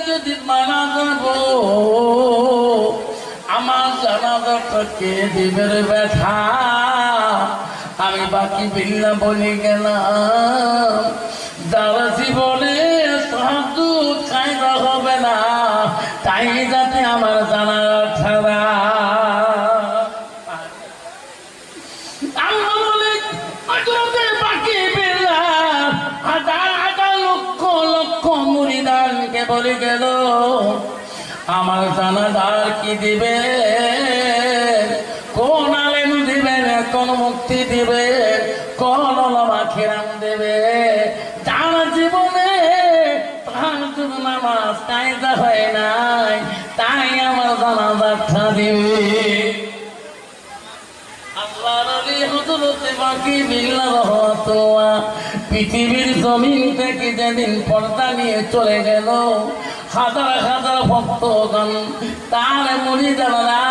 যেদিন মারা যাব আমার জানাজাটা কে দিবে রে ব্যথা? আমি বাকি বিল্লা বলে গেলাম, যারা জীবনে তাহাজ্জুদ কায়দা হবে না তাই যাতে আমার জানাজাটা বলে গেল আমার জানাজার কি দিবে, কোন আলেম দিবেন, কোন মুক্তি দিবে, কোন ওলামা কেরাম দেবে? যার জীবনে তাহাজ্জুদ নামাজ কায়দা হয় নাই তাই আমার জানাজাটা দিবে। আল্লাহর ওলি হযরত বাকি বিল্লাহ রাহমাতুল্লাহ পৃথিবীর জমিন থেকে যেদিন পর্দা নিয়ে চলে গেল, হাজার হাজার ভক্তগণ তার মুরিদারা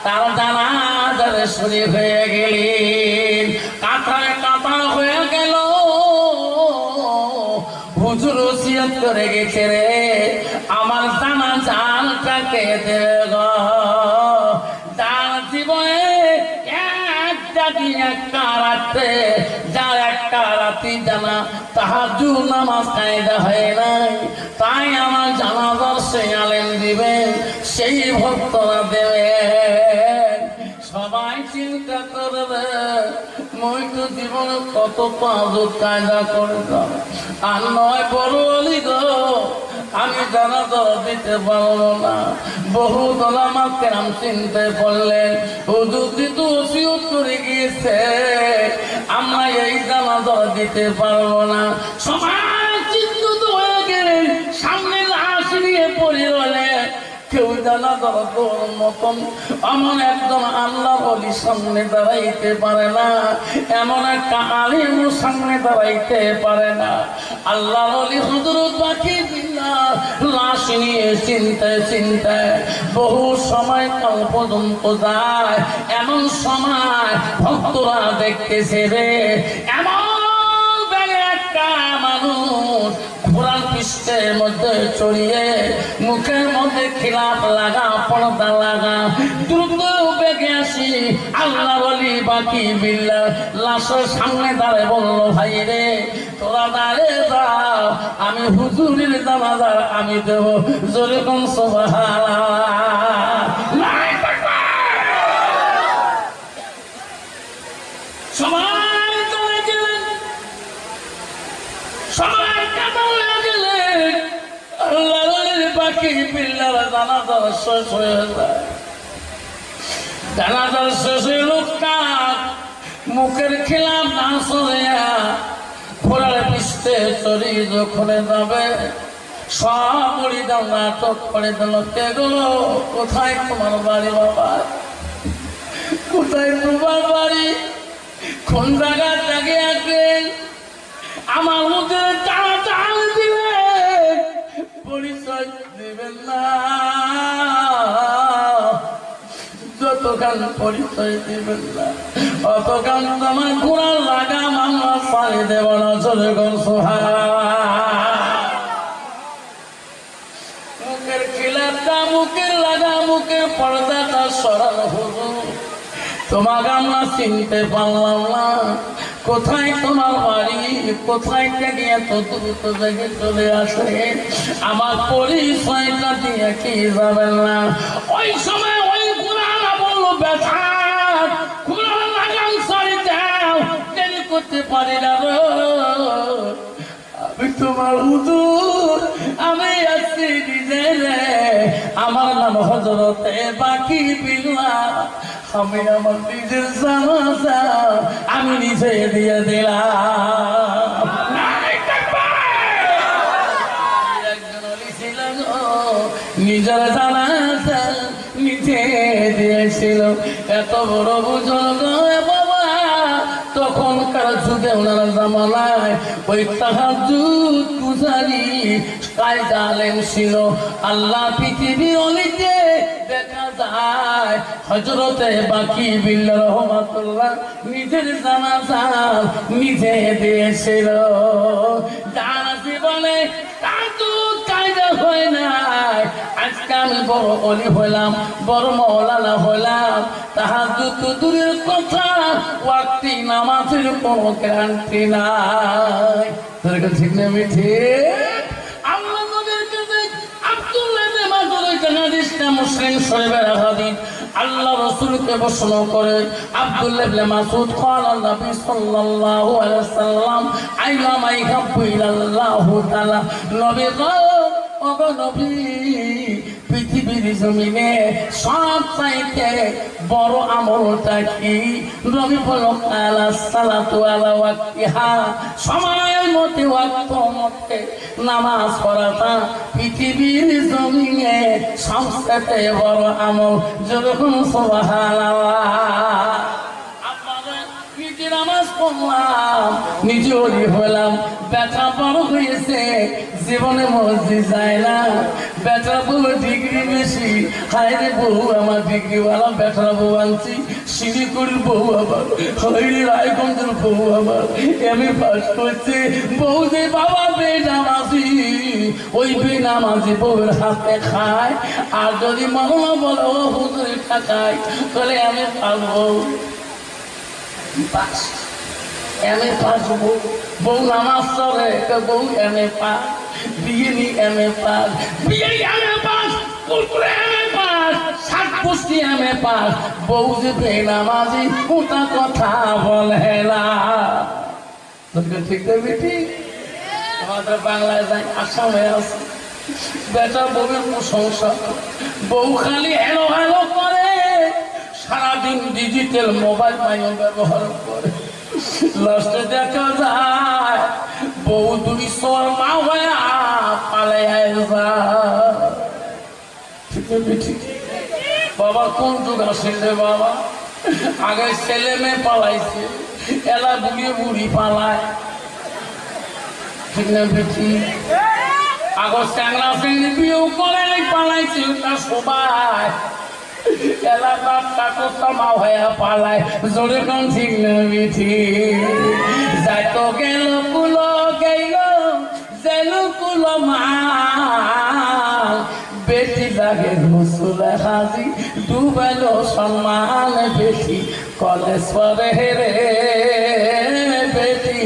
তার জানাজারে শরীক হয়ে গেলেন, কাতারে কাতার হয়ে গেল। হুজুর ওসিয়ত করে গেছে রে আমার জানাজাটাকে দেবে গো। তার জীবনে একটা দিন একটা রাতে যার একটা রাতি জানা তাহাজ্জুদ নামাজ কায়দা হয় নাই তাই আমার জানাজার সেই আলেম দিবেন, সেই ভক্তরা দেবেন। সবাই চিন্তা করবে মই তো জীবনে কত তাহাজ্জুদ কায়দা করলাম আর নয় বড় অলি গো আমি জানাজা দিতে পারবো না। বহু ওলামা কেরাম চিনতে পারলেন হুজুর তো ওসিয়ত করে গিয়েছে আমরা এই জানাজা দিতে পারবো না। সবাই চিন্তিত হয়ে গেলেন, সামনে লাশ নিয়ে পড়ে রলে। কেউ জানাজার তোর মতন এমন একজন আল্লাহ ওলি সামনে দাঁড়াইতে পারে না, এমন একটা আলিম সামনে দাঁড়াইতে পারে না। আল্লাহ ওলি হযরত বাকি বিল্লাহ লাশ নিয়ে চিন্তায় চিন্তায় বহু সময় কাল পর্যন্ত যায়। এমন সময় ভক্তরা দেখতেছে রে এমন বেড়ে একটা মানুষ কোরআন পৃষ্ঠের মধ্যে চড়িয়ে মুখের মধ্যে খিলাফ লাগা পর্দা লাগা দ্রুত বেগে আসি আল্লাহ ওলি বাকি বিল্লাহ লাশের সামনে দাঁড়িয়ে বলল, ভাই রে তোরা দাঁড়িয়ে যাও, আমি হুজুরের জানাজা আমি দেব। জোরে কোন সুবহানাল্লাহ। সবাই চলে গেলেন, সবাই কাঁদলে গেলেন। আল্লাহ ওলির বাকি বিল্লাহ জানাজা শেষ হয়ে যায়। জানাজার শেষে লোকটা মুখের খিলাফ না সরিয়া ঘোড়ার পিষ্টে চড়ি যখন যাবে সব মুড়িদাও নাটক করে দিল। কে গো কোথায় তোমার বাড়ি বাবা, কোথায় তোমার বাড়ি, কোন জায়গার জাগে আসবেন, আমার মধ্যে টান দিবে, পরিচয় দিবেন না। যতক্ষণ পরিচয় দিবেন না অতক্ষণ তোমার ঘোড়ার লাগাম আমরা পানি দেব না। চলে গেল মুখের খিলাফটা মুখের লাগা মুখের পর্দাটা সরাল হলো। তোমাকে আমরা চিনতে পারলাম না, কোথায় তোমার বাড়ি, কোথায় থেকে এত দ্রুত জায়গায় চলে আসে, আমার পরিচয়টা দিয়ে কি যাবেন না। ওই সময় ওই ঘোড়ারা বললো ব্যথা ঘোড়ার লাগাম ছাড়ি দাও, দেরি করতে পারি না। আমি তোমার হুজুর, আমি আছি নিজে, আমার নাম হযরতে বাকি বিল্লাহ, আমি আমার নিজের জানাজা আমি নিজে দিয়ে দিলাম। নিজের জানাজা নিজে দিয়েছিল। এত বড় বুজুর্গ বাবা তখনকার যুগে ওনার জামানায় ওই তাহাজ্জুদ গুজারি কায়দা আলেম ছিল। আল্লাহ পৃথিবী অলিতে দেখা যায় হযরতে বাকি বিল্লাহ রাহমাতুল্লাহ নিজের জানাজা নিজে দিয়েছিল। যার জীবনে তাহাজ্জুদ কায়দা হয় নাই আজকে আমি বড় অলি হইলাম বড় মৌলানা হইলাম তাহাজ্জুদ তো দূরের কথা ওয়াক্তি নামাজের কোনো গ্যারান্টি নাই ঠিক না ঠিক আল্লাহ নবীর কাছে আব্দুল্লাহ ইবনে মাসউদ হাদিস মুসলিম শরীফের হাদিস আল্লাহ রাসূলকে প্রশ্ন করে আব্দুল্লাহ ইবনে মাসউদ قال النبي صلى الله عليه وسلم আইনা মাই হাব্বু ইলাল্লাহু তাআলা নবী গো ও নবী পৃথিবীর জমিনে সবচাইতে বড় আমলটা কি নবী বলল আলাস সালাতু আলা ওয়াক্তিহা সময়ের মধ্যে ওয়াক্ত মধ্যে নামাজ পড়াটা পৃথিবীর জমিনে সবচাইতে বড় আমল যখন সুবহানাল্লাহ নিজে নামাজ পড়লাম নিজে ওলি হলাম ব্যথা বড় হয়েছে জীবনে মসজিদ যায় না বেটার বউ ডিগ্রি বেশি হাইরে বউ আমার ডিগ্রিওয়ালা বেটার বউ আনছি শিলিগুড়ির বউ আবার হইলি রায়গঞ্জের বউ আবার এমএ পাস করছে বউ যে বাবা বেনামাজি ওই বেনামাজি বউয়ের হাতে খায় আর যদি মহলা বলে ও হুজুরে টাকায় তাহলে আমি পারবো পাস এমএ পাস বউ নামাজ চলে বউ এমএ পাস বিয়ে নি এমএ পাস বিয়ে MA pass Kurkure MA pass সাত পুষ্টি এমএ পাস বউ যে বেনামাজি ওটা কথা বলে না ঠিক দেবে ঠিক আমাদের বাংলায় যাই আসামে আছে বেটা বউয়ের প্রশংসা বউ খালি হেলো হেলো করে সারাদিন ডিজিটাল মোবাইল মাইও ব্যবহার করে লাস্টে দেখা যায় বউ দুই সোর মা হয়ে পালায় ঠিক বাবা কোন যুগ আসেন রে বাবা আগে ছেলে মেয়ে পালাইছে এলা বুড়িয়ে বুড়ি পালায় ঠিক না বেঠি আগর চ্যাংলা চেংড়ি বিয়েও করে পালাইছে ওটা সবাই এলাকার টাকা মা হয়ে পালায় জোরে কোন ঠিক না বেঠি যাইতো গেল কুলো গেল যেন কুলো মা বেটি লাগে গোসল হাজি ডুবেল সম্মান বেটি কলেজ পরে রে বেটি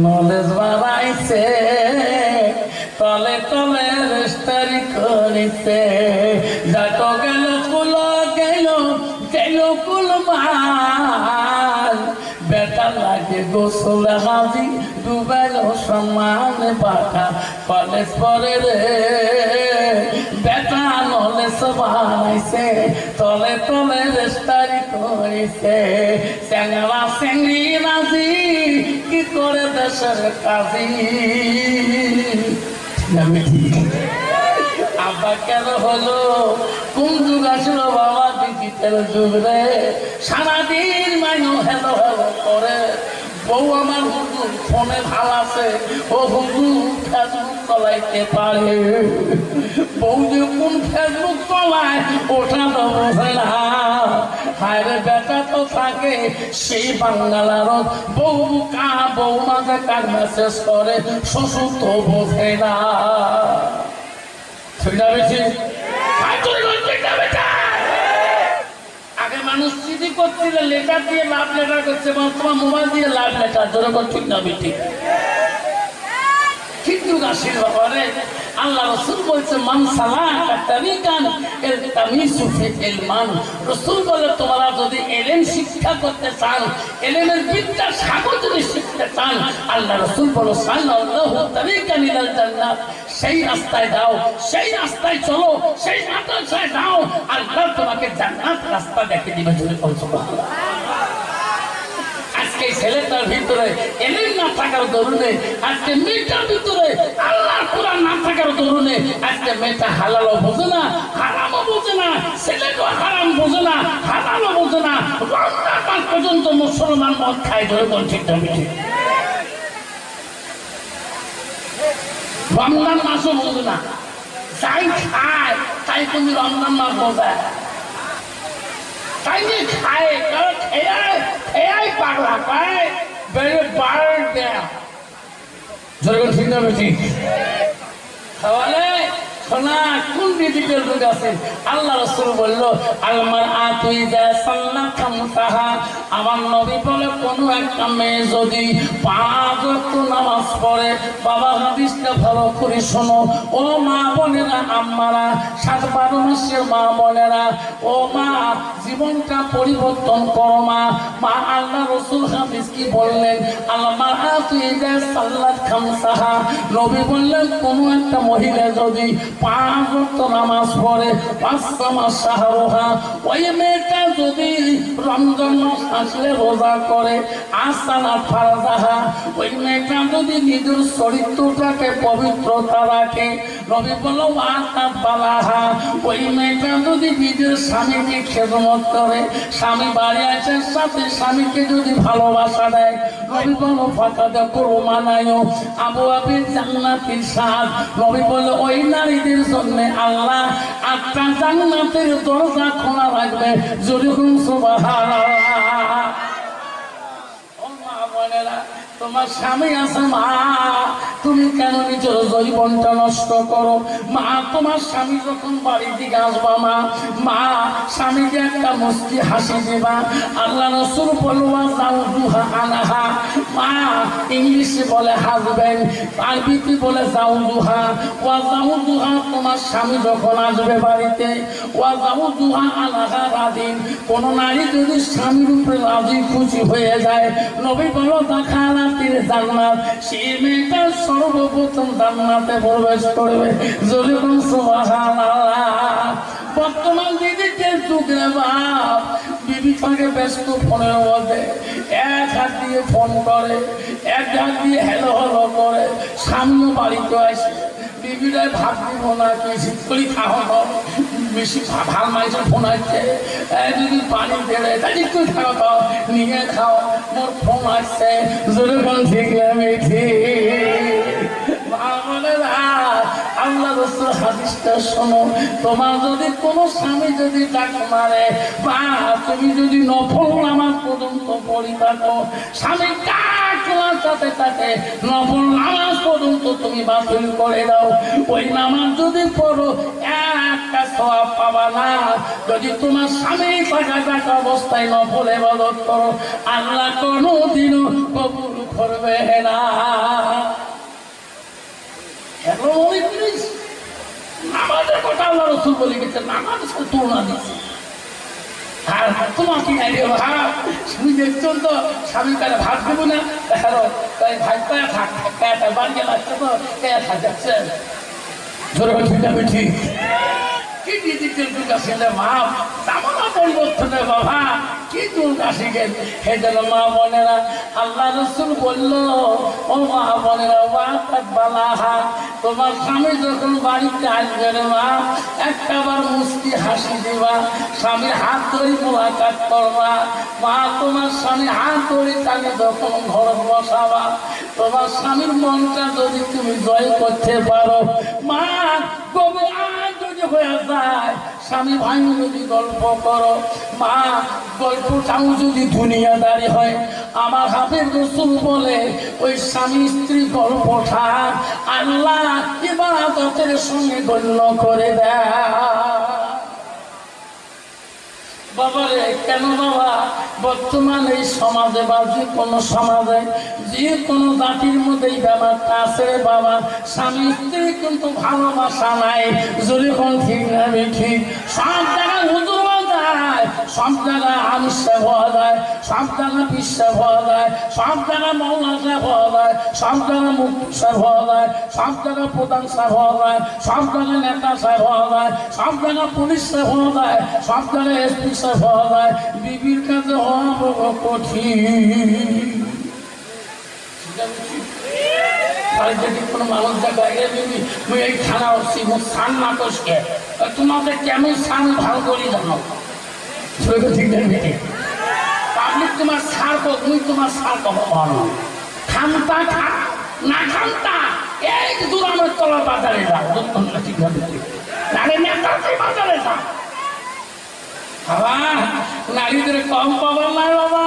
নলেজ বাড়াইছে তলে তলে রেস্টারি করিছে যাতো গেল কুল গেল গেল কুল মাল বেটা লাগে গোসল হাজি ডুবেল সম্মান পাঠা কলেজ পরে রে বেটা নলেজ বানাইছে তলে তলে রেস্টারি করিছে চ্যাংলা চেংড়ি রাজি কি করে দেশের কাজী আব্বা কেন হলো কোন যুগ আসলো বাবা ডিজিটাল যুগ রে সারাদিন মাইনো হেলো হেলো করে বউ আমার হুজুর ফোনে ভাল আছে ও হুজুর ফেসবুক চলাইতে পারে বউ যে কোন ফেসবুক চলায় ওটা তো বোঝে না হায় রে বেটা তো থাকে সেই বাঙ্গালার বউ কা বউ মাঝে কার মেসেজ করে শ্বশুর তো বোঝে না ঠিক না বেশি আগে মানুষ চিঠি করছিল লেটার দিয়ে লাভ লেটার করছে বর্তমান মোবাইল দিয়ে লাভ লেটার যেরকম ঠিক না বেশি কিন্তু গাছের ব্যাপারে আল্লাহ রাসূল বলছে মান সালাকা তারিকান ইলতামিসু ফিল মান রাসূল বলে তোমরা যদি ইলম শিক্ষা করতে চান ইলমের বিদ্যা সাগর যদি শিখতে চান আল্লাহ রাসূল বলে সাল্লাল্লাহু তারিকান ইলাল জান্নাত সেই রাস্তায় যাও সেই রাস্তায় চলো সেই মাদ্রাসায় যাও আল্লাহ তোমাকে জান্নাত রাস্তা দেখিয়ে দিবে যদি সুবহানাল্লাহ আজকে ছেলেটার ভিতরে এলিম না থাকার দরুনে আজকে মেয়েটার ভিতরে আল্লাহর কোরআন না থাকার দরুনে আজকে মেয়েটা হালালও বোঝে না হারামও বোঝে না ছেলেটা হারাম বোঝে না হালালও বোঝে না রমজান মাস পর্যন্ত মুসলমান মদ খায় ধরে কোন ঠিক না ঠিক রমজান মাসও বোঝে না যাই খায় তাই তুমি রমজান মাস বোঝায় তাই নিয়ে খায় খেয়াই পাগলা পায় বেড়ে বাড় দেয়া যেরকম ঠিক না বেশি খাওয়ালে না কোন ডিজিটাল যুগ আছে? আল্লাহ রাসূল বলল আলমার আতুইদা সাল্লাত খামসাহা, আমার নবী বলে কোন একটা মেয়ে যদি 5 ওয়াক্ত নামাজ পড়ে, বাবা হাদিসটা ভালো করে শোনো ও মা বোনেরা, আম্মারা, 7-12 মাসের মা বোনেরা, ও মা জীবনটা পরিবর্তন করো মা। মা আল্লাহ রাসূল হাদিস কি বললেন? আলমার আতুইদা সাল্লাত খামসাহা, নবী বললেন কোন একটা মহিলা যদি 5 ওয়াক্ত নামাজ পড়ে, 5 মাস শাহরুহা, ওই মেয়েটা যদি রমজান মাস আসলে রোজা করে, আসানা ফারজাহা, ওই মেয়েটা যদি নিজের চরিত্রটাকে পবিত্রতা রাখে, নবী বলল ওয়াতাত বালাহা, ওই মেয়েটা যদি নিজের স্বামীকে খেদমত করে, স্বামী বাড়ি আসার সাথে স্বামীকে যদি ভালোবাসা দেয়, নবী বলল ফাকাদা কুরমানায়ু আবু আবিল জান্নাতিল সাদ, নবী বলল ওই নারীদের জন্য আল্লাহ 8টা জান্নাতের দরজা খোলা রাখবে। যেরকম সুবহানাল্লাহ। ও মা বোনেরা, তোমার স্বামী আছে মা, তুমি কেন নিজের জীবনটা নষ্ট করো? মা তোমার স্বামী যখন বাড়ির দিকে আসবা মা, মা স্বামীকে একটা মুস্কি হাসি দেবা। আল্লাহ রাসূল বলবা জাউজুহা আনাহা, মা ইংলিশে বলে হাজবেন্ড, আরবিতে বলে জাউজুহা। ওয়া জাউজুহা, তোমার স্বামী যখন আসবে বাড়িতে, ওয়া জাউজুহা আনাহা রাদিন, কোন নারী যদি স্বামীর উপরে রাজি খুশি হয়ে যায়, নবী বলো দেখালা জান্নাত, সেই মেয়েটা সর্বপ্রথম জান্নাতে প্রবেশ করবে। যেরকম সুবহানাল্লাহ। বর্তমান ডিজিটাল যুগে বাপ বিবি থাকে ব্যস্ত ফোনের মধ্যে, এক হাত দিয়ে ফোন করে, এক হাত দিয়ে হ্যালো হ্যালো করে, স্বামীও বাড়িতে আসে, বিবিরা ভাত দিব না কি শীতকরি খাওয়ানো, বেশি ভাল মানুষের ফোন আসছে, যদি পানি দেবে তাই একটু খাও, নিয়ে খাও, মোর ফোন আসছে। যেরকম ঠিক আমি আল্লাহ রাসূল হাদিসটা শোনো, তোমার যদি কোনো স্বামী যদি ডাক মারে বা তুমি যদি নফল নামাজ পর্যন্ত পড়ি থাকো, স্বামী ডাকলার সাথে সাথে নফল নামাজ পর্যন্ত তুমি বাতিল করে দাও, ওই নামাজ যদি পড়ো একটা সওয়াব পাবা না। যদি তোমার স্বামী থাকা অবস্থায় নফল ইবাদত করো, আল্লাহ কোনোদিনও কবুল করবে না। নামাজের কথা আল্লাহ রাসূল বলে গেছে, নামাজ তুলনা দিচ্ছে। আর তোমাকে স্বামী দেখছেন তো, স্বামী তারা ভাত দেবো না, তাই ভাই পায়া থাক বাড়ি গেলে আসছে তো পেয়া থাক যাচ্ছে। ধরে ঠিক কি ডিজিটাল যুগ আসলে মা, জামানা পরিবর্তনে বাবা কি যুগ আসে গেল। হে যেন মা বোনেরা, আল্লাহ রাসূল বলল ও মা বোনেরা, ওয়াতাত বালাহা, তোমার স্বামী যখন বাড়িতে আসবে রে মা, একটাবার মুস্কি হাসি দিবা, স্বামীর হাত ধরে মোলাকাত করবা। মা তোমার স্বামী হাত ধরে তাকে যখন ঘর বসাবা, তোমার স্বামীর মনটা যদি তুমি জয় করতে পারো, মা কবে যদি হয়ে যায়, স্বামী ভাই যদি গল্প করো, মা গল্পটাও যদি দুনিয়াদারি হয়, আমার হাফেজ রাসূল বলে ওই স্বামী স্ত্রী গল্পটা আল্লাহ ইবাদতের সঙ্গে গণ্য করে দেয়। বাবারে কেন বাবা, বর্তমান এই সমাজে বা যে কোনো সমাজে যে কোনো জাতির মধ্যে এই ব্যাপারটা আছে বাবা, স্বামী স্ত্রী কিন্তু ভালোবাসা নাই। যেরকম ঠিক না ঠিক, সব জায়গায় হুজুর যায়, সব জায়গায় আমিষা হওয়া যায়, সব জায়গায় বিশ্বাস হওয়া যায়, সব জায়গায় মৌলা সাহেব হওয়া যায়, সব জায়গায় মুক্তি সাহেব হওয়া যায়, সব জায়গায় প্রধান সাহেব হওয়া যায়, সব জায়গায় নেতা সাহেব হওয়া যায়, সব জায়গায় পুলিশ সাহেব হওয়া যায়, সব জায়গায় এসপি সাহেব হওয়া যায়। বিবির কাছে হওয়া বড় কঠিন। কোনো মানুষ দেখায় বিবি এই খানা হচ্ছি সান না করছে, তোমাদের কেমন সান ভালো করে জানো, ঠিক নেই পাবলিক তোমার সার কো, তুমি তোমার সার কখনো খামতা খা না খামতা, এই দূর আমার তলার বাজারে যাও, ঠিক বাজারে যাও বাবা। নারীদের কম পাবার নাই বাবা,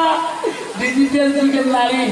ডিজিটাল যুগের নারী